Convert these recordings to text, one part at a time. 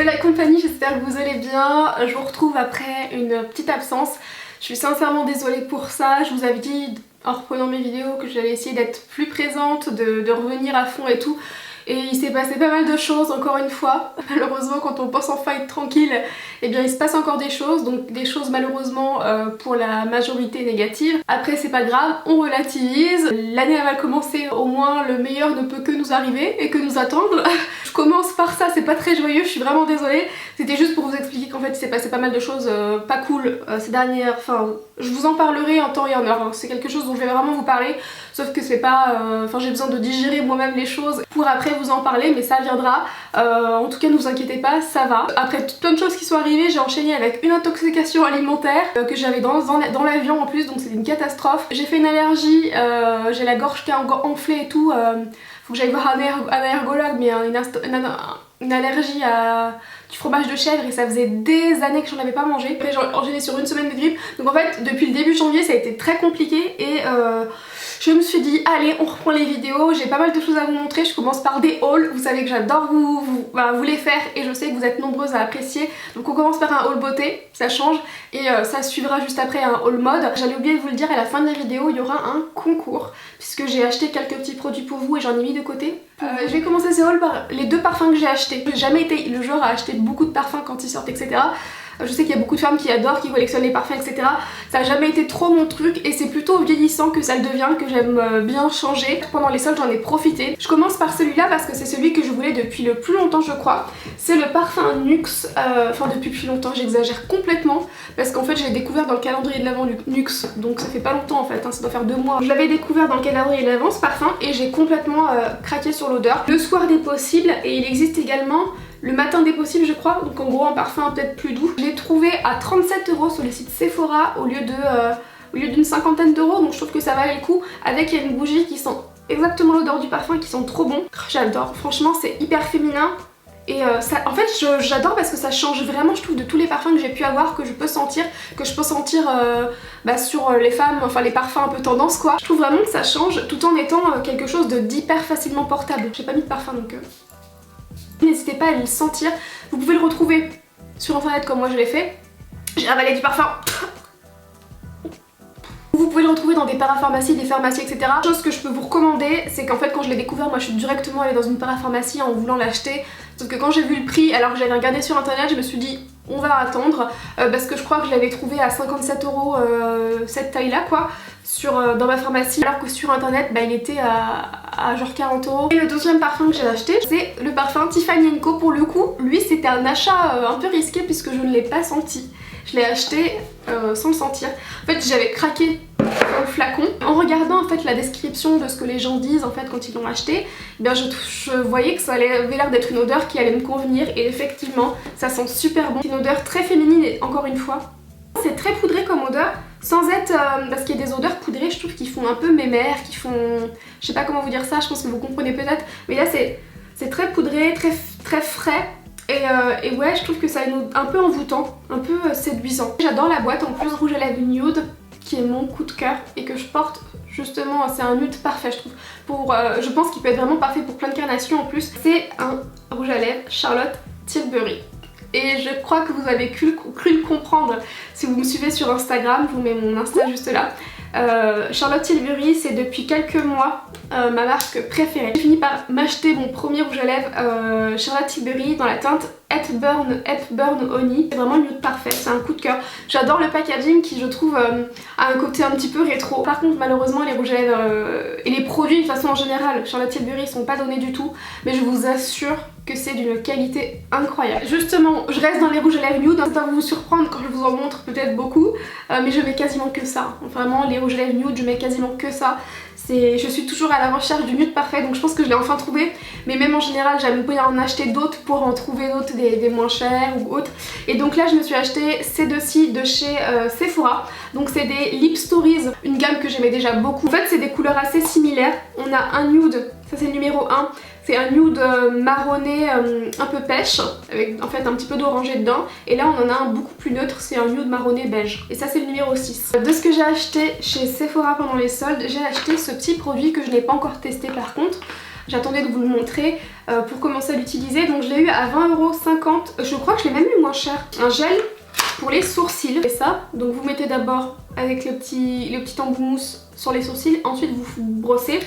la compagnie, j'espère que vous allez bien. Je vous retrouve après une petite absence. Je suis sincèrement désolée pour ça. Je vous avais dit en reprenant mes vidéos que j'allais essayer d'être plus présente, de revenir à fond et tout. Et il s'est passé pas mal de choses encore une fois. Malheureusement quand on pense enfin être tranquille, eh bien il se passe encore des choses. Donc des choses malheureusement pour la majorité négatives. Après c'est pas grave, on relativise. L'année elle va commencer, au moins le meilleur ne peut que nous arriver et que nous attendre. Je commence par ça, c'est pas très joyeux, je suis vraiment désolée. C'était juste pour vous expliquer qu'en fait il s'est passé pas mal de choses pas cool ces dernières... Enfin, je vous en parlerai en temps et en heure. Hein. C'est quelque chose dont je vais vraiment vous parler. Sauf que c'est pas... Enfin j'ai besoin de digérer moi-même les choses pour après vous en parler, mais ça viendra. En tout cas ne vous inquiétez pas, ça va. Après plein de choses qui sont arrivées, j'ai enchaîné avec une intoxication alimentaire que j'avais dans l'avion en plus, donc c'était une catastrophe. J'ai fait une allergie, j'ai la gorge qui a enflé et tout. Faut que j'aille voir un allergologue, mais une allergie à du fromage de chèvre et ça faisait des années que j'en avais pas mangé. Après j'ai enchaîné sur une semaine de grippe. Donc en fait depuis le début janvier ça a été très compliqué et je me suis dit allez on reprend les vidéos, j'ai pas mal de choses à vous montrer. Je commence par des hauls, vous savez que j'adore vous les faire et je sais que vous êtes nombreuses à apprécier. Donc on commence par un haul beauté, ça change et ça suivra juste après un haul mode. J'allais oublier de vous le dire, à la fin de la vidéo il y aura un concours puisque j'ai acheté quelques petits produits pour vous et j'en ai mis de côté. Je vais commencer ce haul par les deux parfums que j'ai achetés. J'ai jamais été le genre à acheter beaucoup de parfums quand ils sortent, etc. Je sais qu'il y a beaucoup de femmes qui adorent, qui collectionnent les parfums, etc. Ça a jamais été trop mon truc et c'est plutôt vieillissant que ça le devient, que j'aime bien changer. Pendant les soldes j'en ai profité. Je commence par celui-là parce que c'est celui que je voulais depuis le plus longtemps je crois. C'est le parfum Nuxe, enfin depuis plus longtemps, j'exagère complètement parce qu'en fait je l'ai découvert dans le calendrier de l'Avent Nuxe, donc ça fait pas longtemps en fait, hein, ça doit faire 2 mois. Je l'avais découvert dans le calendrier de l'Avent ce parfum et j'ai complètement craqué sur l'odeur. Le soir des possibles et il existe également le matin des possibles je crois, donc en gros un parfum peut-être plus doux. Je l'ai trouvé à 37 € sur le site Sephora au lieu d'une cinquantaine d'euros, donc je trouve que ça valait le coup. Avec il y a une bougie qui sent exactement l'odeur du parfum, qui sent trop bon. J'adore, franchement c'est hyper féminin. Et ça, en fait j'adore parce que ça change vraiment je trouve de tous les parfums que j'ai pu avoir, que je peux sentir sur les femmes, enfin les parfums un peu tendance quoi. Je trouve vraiment que ça change tout en étant quelque chose d'hyper facilement portable. J'ai pas mis de parfum donc... N'hésitez pas à le sentir, vous pouvez le retrouver sur internet comme moi je l'ai fait. J'ai avalé du parfum. Vous pouvez le retrouver dans des parapharmacies, des pharmacies, etc. Chose que je peux vous recommander, c'est qu'en fait quand je l'ai découvert, moi je suis directement allée dans une parapharmacie en voulant l'acheter. Sauf que quand j'ai vu le prix, alors que j'avais regardé sur internet, je me suis dit on va attendre parce que je crois que je l'avais trouvé à 57 € cette taille là quoi dans ma pharmacie, alors que sur internet il était à genre 40 €. Et le deuxième parfum que j'ai acheté c'est le parfum Tiffany & Co. Pour le coup lui c'était un achat un peu risqué puisque je ne l'ai pas senti. Je l'ai acheté sans le sentir. En fait j'avais craqué dans le flacon. En regardant en fait la description de ce que les gens disent en fait quand ils l'ont acheté, eh bien je voyais que ça avait l'air d'être une odeur qui allait me convenir et effectivement ça sent super bon. C'est une odeur très féminine et encore une fois c'est très poudré comme odeur sans être... parce qu'il y a des odeurs poudrées je trouve qui font un peu mémère, qui font... je sais pas comment vous dire ça, je pense que vous comprenez peut-être, mais là c'est très poudré, très frais. Et ouais je trouve que ça est un peu envoûtant, un peu séduisant. J'adore la boîte, en plus rouge à lèvres nude qui est mon coup de cœur et que je porte justement, c'est un nude parfait je trouve. Je pense qu'il peut être vraiment parfait pour plein de carnations en plus. C'est un rouge à lèvres Charlotte Tilbury. Et je crois que vous avez cru le comprendre si vous me suivez sur Instagram, je vous mets mon Insta juste là. Charlotte Tilbury c'est depuis quelques mois ma marque préférée. J'ai fini par m'acheter mon premier rouge à lèvres Charlotte Tilbury dans la teinte Hepburn Honey. C'est vraiment le nude parfait, c'est un coup de cœur. J'adore le packaging qui je trouve a un côté un petit peu rétro. Par contre malheureusement les rouges à lèvres et les produits de façon en général Charlotte Tilbury sont pas donnés du tout, mais je vous assure que c'est d'une qualité incroyable. Justement, je reste dans les rouges à lèvres nude, ça va vous surprendre quand je vous en montre peut-être beaucoup, mais je mets quasiment que ça. Vraiment les rouges à lèvres nude, je mets quasiment que ça. Je suis toujours à la recherche du nude parfait, donc je pense que je l'ai enfin trouvé, mais même en général j'aime bien en acheter d'autres pour en trouver d'autres, des moins chers ou autres. Et donc là je me suis acheté ces deux-ci de chez Sephora, donc c'est des Lip Stories, une gamme que j'aimais déjà beaucoup. En fait c'est des couleurs assez similaires, on a un nude, ça c'est le numéro 1, c'est un nude marronné un peu pêche, avec en fait un petit peu d'orangé dedans. Et là on en a un beaucoup plus neutre, c'est un nude marronné beige. Et ça c'est le numéro 6. De ce que j'ai acheté chez Sephora pendant les soldes, j'ai acheté ce petit produit que je n'ai pas encore testé par contre. j'attendais de vous le montrer pour commencer à l'utiliser. Donc je l'ai eu à 20,50 €, je crois que je l'ai même eu moins cher. Un gel pour les sourcils, c'est ça. Donc vous mettez d'abord avec le petit embout mousse sur les sourcils, ensuite vous brossez.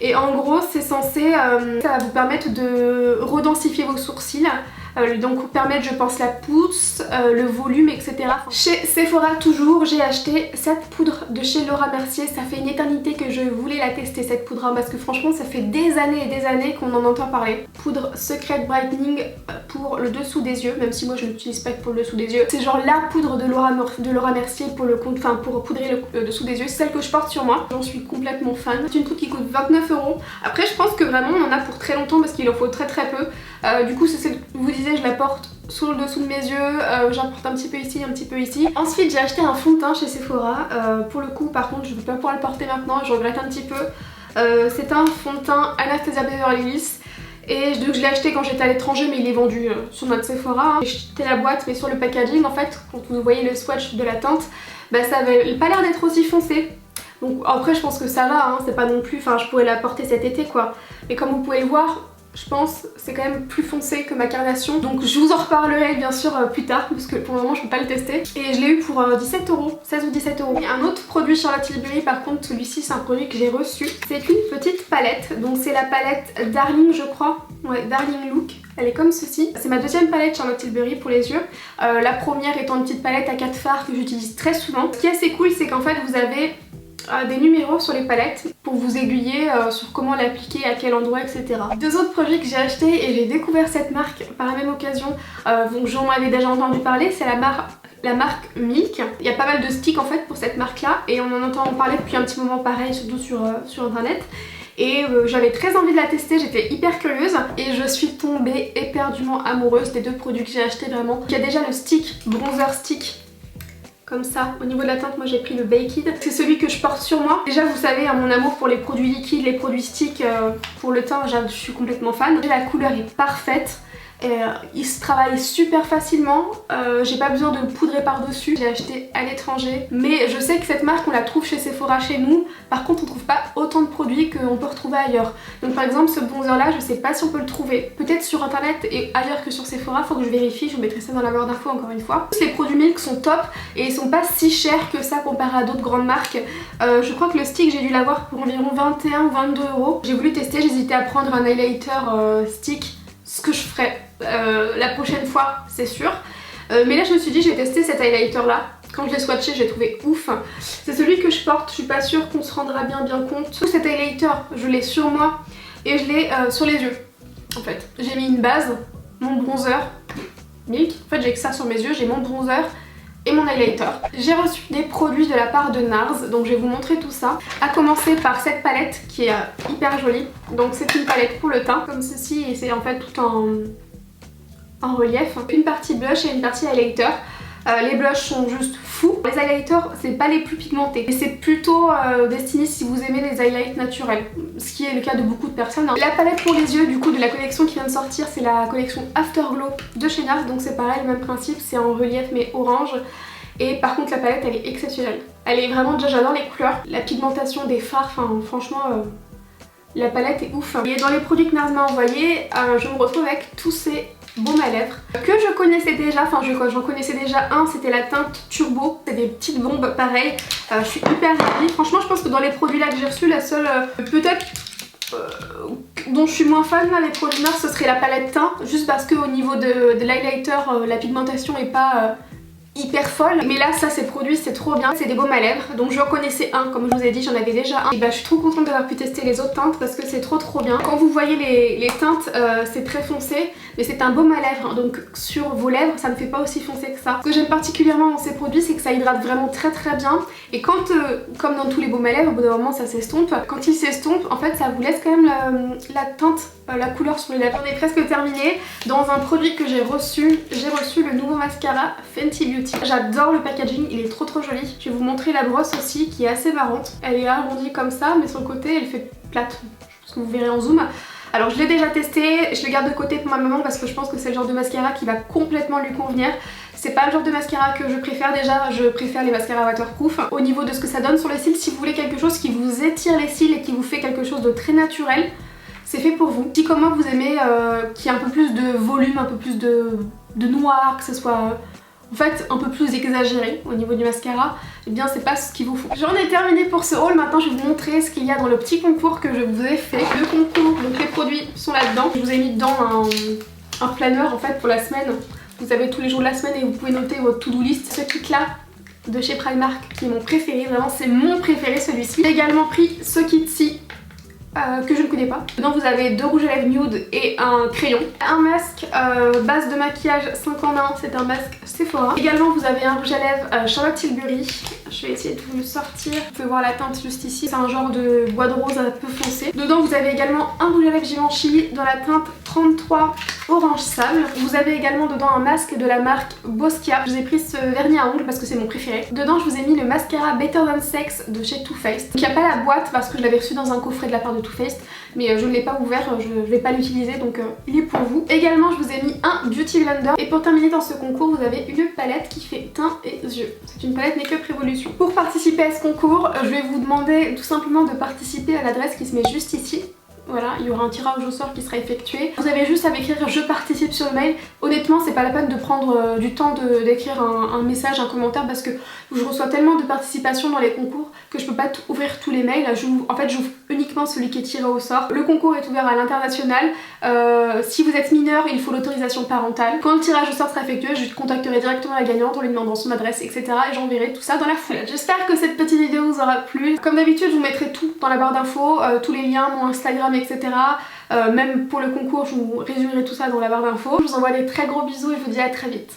Et en gros c'est censé, ça va vous permettre de redensifier vos sourcils. Donc permettre je pense la pousse, le volume etc. Chez Sephora toujours j'ai acheté cette poudre de chez Laura Mercier. Ça fait une éternité que je voulais la tester cette poudre hein, parce que franchement ça fait des années et des années qu'on en entend parler. Poudre Secret Brightening pour le dessous des yeux, même si moi je l'utilise pas que pour le dessous des yeux. C'est genre la poudre de Laura Mercier pour le compte, enfin pour poudrer le dessous des yeux, c'est celle que je porte sur moi. J'en suis complètement fan. C'est une poudre qui coûte 29 €. Après je pense que vraiment on en a pour très longtemps parce qu'il en faut très peu. Du coup c'est celle que je vous disais, je la porte sur le dessous de mes yeux, j'en porte un petit peu ici, un petit peu ici. Ensuite j'ai acheté un fond de teint chez Sephora, pour le coup par contre je ne vais pas pouvoir le porter maintenant, je regrette un petit peu. C'est un fond de teint Anastasia Beverly Hills et je l'ai acheté quand j'étais à l'étranger mais il est vendu sur notre Sephora. J'ai acheté la boîte mais sur le packaging en fait, quand vous voyez le swatch de la teinte, bah ça avait pas l'air d'être aussi foncé. Donc après je pense que ça va, hein, c'est pas non plus, enfin je pourrais la porter cet été quoi. Mais comme vous pouvez le voir, je pense c'est quand même plus foncé que ma carnation. Donc je vous en reparlerai bien sûr plus tard parce que pour le moment je peux pas le tester. Et je l'ai eu pour 17 €, 16 ou 17 €. Et un autre produit Charlotte Tilbury par contre, celui-ci c'est un produit que j'ai reçu. C'est une petite palette, donc c'est la palette Darling je crois. Ouais, Darling Look. Elle est comme ceci. C'est ma deuxième palette Charlotte Tilbury pour les yeux. La première étant une petite palette à 4 fards que j'utilise très souvent. Ce qui est assez cool c'est qu'en fait vous avez des numéros sur les palettes pour vous aiguiller sur comment l'appliquer, à quel endroit, etc. Deux autres produits que j'ai achetés et j'ai découvert cette marque par la même occasion, donc j'en avais déjà entendu parler, c'est la marque Milk. Il y a pas mal de sticks en fait pour cette marque là et on en entend parler depuis un petit moment pareil, surtout sur internet. Et j'avais très envie de la tester, j'étais hyper curieuse et je suis tombée éperdument amoureuse des deux produits que j'ai achetés vraiment. Il y a déjà le stick, bronzer stick, comme ça. Au niveau de la teinte, moi j'ai pris le Baked. C'est celui que je porte sur moi. Déjà vous savez, hein, mon amour pour les produits liquides, les produits sticks pour le teint, je suis complètement fan. La couleur est parfaite. Il se travaille super facilement, j'ai pas besoin de le poudrer par dessus, j'ai acheté à l'étranger, mais je sais que cette marque on la trouve chez Sephora chez nous, par contre on trouve pas autant de produits qu'on peut retrouver ailleurs. Donc par exemple ce bronzer là, je sais pas si on peut le trouver, peut-être sur internet et ailleurs que sur Sephora, faut que je vérifie, je vous mettrai ça dans la barre d'infos encore une fois. Les produits Milk sont top et ils sont pas si chers que ça comparé à d'autres grandes marques. Je crois que le stick j'ai dû l'avoir pour environ 21 ou 22 €. J'ai voulu tester, j'hésitais à prendre un highlighter stick, ce que je ferai la prochaine fois c'est sûr, mais là je me suis dit je vais tester cet highlighter là. Quand je l'ai swatché j'ai trouvé ouf, c'est celui que je porte, je suis pas sûre qu'on se rendra bien compte. Cet highlighter je l'ai sur moi et je l'ai sur les yeux en fait. J'ai mis une base, mon bronzer Milk, en fait j'ai que ça sur mes yeux, j'ai mon bronzer et mon highlighter. J'ai reçu des produits de la part de NARS, donc je vais vous montrer tout ça. À commencer par cette palette qui est hyper jolie. Donc c'est une palette pour le teint comme ceci et c'est en fait tout en relief. Une partie blush et une partie highlighter. Les blushs sont juste fous. Les highlighters c'est pas les plus pigmentés et c'est plutôt destiné si vous aimez les highlights naturels, ce qui est le cas de beaucoup de personnes. La palette pour les yeux du coup de la collection qui vient de sortir, c'est la collection Afterglow de chez NARS, donc c'est pareil, le même principe, c'est en relief mais orange. Et par contre la palette elle est exceptionnelle. Elle est vraiment, déjà j'adore les couleurs, la pigmentation des fards, enfin franchement la palette est ouf. Et dans les produits que NARS m'a envoyé, je me retrouve avec tous ces baumes à lèvres que je connaissais déjà, enfin j'en connaissais déjà un, c'était la teinte Turbo, c'est des petites bombes pareilles. Je suis hyper ravie, franchement je pense que dans les produits là que j'ai reçus, la seule peut-être dont je suis moins fan là, les produits NARS, ce serait la palette teint, juste parce que au niveau de l'highlighter la pigmentation est pas hyper folle, mais là ça ces produits c'est trop bien, c'est des baumes à lèvres, donc j'en connaissais un, comme je vous ai dit j'en avais déjà un, et bah je suis trop contente d'avoir pu tester les autres teintes parce que c'est trop bien. Quand vous voyez les teintes c'est très foncé, mais c'est un baume à lèvres, donc sur vos lèvres ça ne fait pas aussi foncé que ça. Ce que j'aime particulièrement dans ces produits c'est que ça hydrate vraiment très bien, et quand comme dans tous les baumes à lèvres au bout d'un moment ça s'estompe, quand il s'estompe en fait ça vous laisse quand même la teinte, la couleur sur les lèvres. On est presque terminé. Dans un produit que j'ai reçu le nouveau mascara Fenty Beauty. J'adore le packaging, il est trop joli. Je vais vous montrer la brosse aussi qui est assez marrante. Elle est arrondie comme ça mais sur le côté elle fait plate, je pense que vous verrez en zoom. Alors je l'ai déjà testé, je le garde de côté pour ma maman parce que je pense que c'est le genre de mascara qui va complètement lui convenir. C'est pas le genre de mascara que je préfère, déjà je préfère les mascaras waterproof. Au niveau de ce que ça donne sur les cils, si vous voulez quelque chose qui vous étire les cils et qui vous fait quelque chose de très naturel, c'est fait pour vous. Si comme moi vous aimez qu'il y ait un peu plus de volume, un peu plus de noir, que ce soit en fait un peu plus exagéré au niveau du mascara, et bien c'est pas ce qu'il vous faut. J'en ai terminé pour ce haul, maintenant je vais vous montrer ce qu'il y a dans le petit concours que je vous ai fait. Le concours, donc les produits sont là-dedans. Je vous ai mis dedans un planeur en fait pour la semaine. Vous avez tous les jours de la semaine et vous pouvez noter votre to-do list. Ce kit là de chez Primark qui est mon préféré, vraiment c'est mon préféré celui-ci. J'ai également pris ce kit-ci que je ne connais pas. Dedans vous avez 2 rouges à lèvres nude et un crayon. Un masque base de maquillage 5 en 1, c'est un masque Sephora. Également vous avez un rouge à lèvres Charlotte Tilbury. Je vais essayer de vous le sortir. Vous pouvez voir la teinte juste ici, c'est un genre de bois de rose un peu foncé. Dedans vous avez également un rouge à lèvres Givenchy dans la teinte 33 orange sable. Vous avez également dedans un masque de la marque Boscia. Je vous ai pris ce vernis à ongles parce que c'est mon préféré. Dedans je vous ai mis le mascara Better Than Sex de chez Too Faced. Donc il n'y a pas la boîte parce que je l'avais reçu dans un coffret de la part de Too Faced, mais je ne l'ai pas ouvert, je ne vais pas l'utiliser, donc il est pour vous. Également je vous ai mis un Beauty Blender. Et pour terminer dans ce concours vous avez une palette qui fait teint et yeux. C'est une palette Make Up Revolution. Pour participer à ce concours je vais vous demander tout simplement de participer à l'adresse qui se met juste ici. Voilà, il y aura un tirage au sort qui sera effectué. Vous avez juste à m'écrire je participe sur le mail. Honnêtement c'est pas la peine de prendre du temps d'écrire un message, un commentaire, parce que je reçois tellement de participation dans les concours que je peux pas ouvrir tous les mails. En fait j'ouvre uniquement celui qui est tiré au sort. Le concours est ouvert à l'international. Si vous êtes mineur il faut l'autorisation parentale. Quand le tirage au sort sera effectué je contacterai directement la gagnante en lui demandant son adresse, etc. et j'enverrai tout ça dans la foulée. J'espère que cette petite vidéo vous aura plu. Comme d'habitude je vous mettrai tout dans la barre d'infos, tous les liens, mon Instagram, etc. Même pour le concours je vous résumerai tout ça dans la barre d'infos. Je vous envoie des très gros bisous et je vous dis à très vite.